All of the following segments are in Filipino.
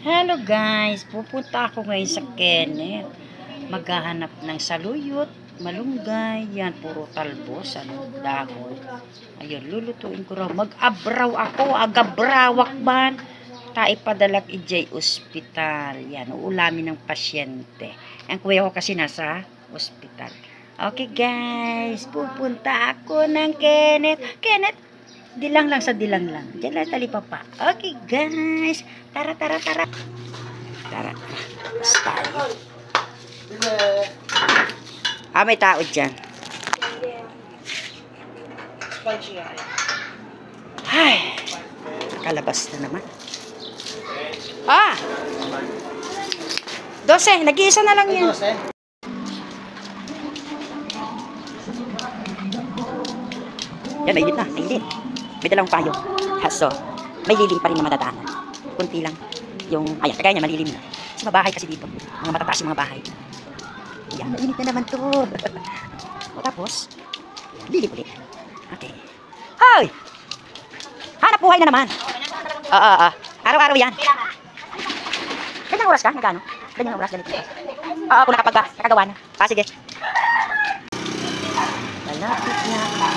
Hello guys, pupunta ako ngayon sa Kenneth. Maghahanap ng saluyot, malunggay, yan, puro talbos, dahon. Ayun, lulutuin ko raw. Mag-abraw ako, agabrawak man. Taipadalak ijay ospital. Yan, uulamin ng pasyente. Ang kuya ko kasi nasa ospital. Okay guys, pupunta ako ng Kenneth. Kenneth, dilang lang sa dilang lang. Diyan lang talipapa. Okay guys. Tara. Tara. Tayo. May tao dyan. Ay. Kalabas na naman. 12. Nag-iisa na lang yan. Yan, mainit na. Mainit. May dalang payo. So, may lilim pa rin na madadaanan. Kunti lang. Yung, ayan, kagaya niya, malilim na. Kasi mabahay kasi dito. Mga matataas yung mga bahay. Ayan, mainit na naman to. O, tapos, lilim ulit. Okay. Hoy! Hanap buhay na naman. Araw-araw yan. Ganyang oras ka? Nagano? Ganyang oras, ganito. Kung nakagawa na. Sige. Malapit na ako.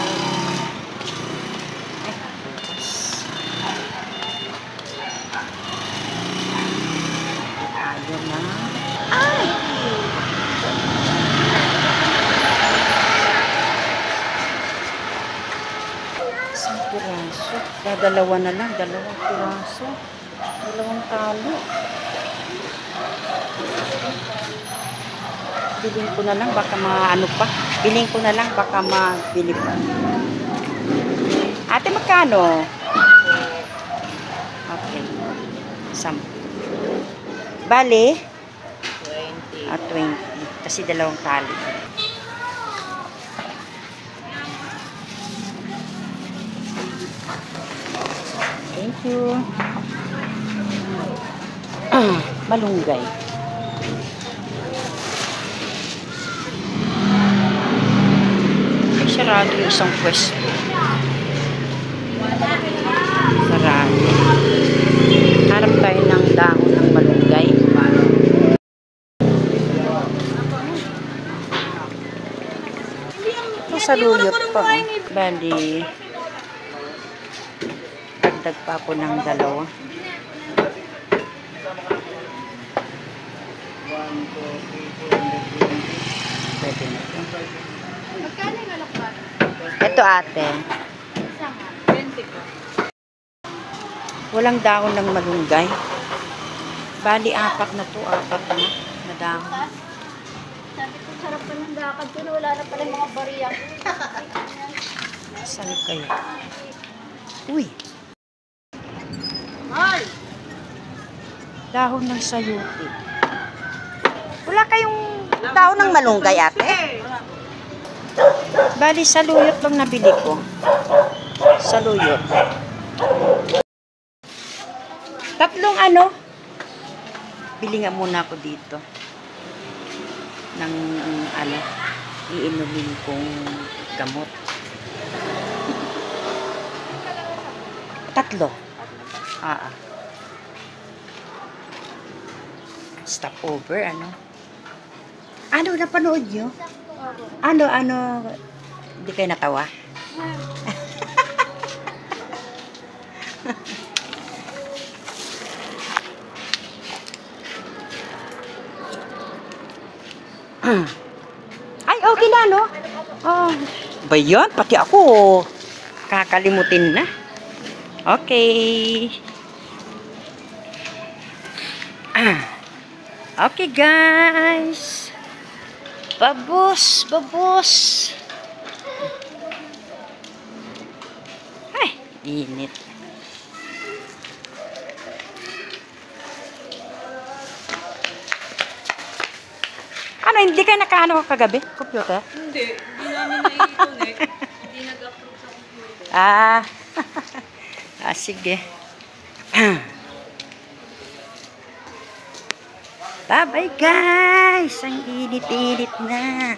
Ayun na. Ay! Isang piraso. Dalawa na lang. Dalawang piraso. Dalawang talo. Biling ko na lang. Baka maano pa. Biling ko na lang. Baka mabili pa. Ate, magkano? Okay. 10. Bale? 20. 20. Kasi dalawang tali. Thank you. Malunggay. Ay, sarado yung isang pwesto. Sarado. Harap tayo ng dahon ng malunggay. Saluyot pa. Bali, dagdag pa ako ng dalawa. Pwede na ito. Ito ate. Walang dahon ng malunggay. Bali, 4 na to. 4 na dahon. Sabi ko, sarap pa ng lakad ko na wala na pala yung mga bariya. Saan kayo? Uy! Ay! Dahon ng sayuti. Wala kayong dahon ng malunggay, ate? Bali, saluyot lang nabili ko. Saluyot. 3 ano? Bili nga muna ako dito. Ng ano, iinumin kong gamot. 3. Stop over, ano? Ano, napanood nyo? Ano, hindi kayo natawa? Ay, okay na, no? Ba yan? Pati ako, kakalimutin na. Okay. Okay, guys. Babos. Ay, init. Ano, hindi kayo nakaano kagabi? Computer? Hindi namin na-i-connect. Hindi nag-upload sa computer. Sige. Bye-bye guys! Ang init-init na.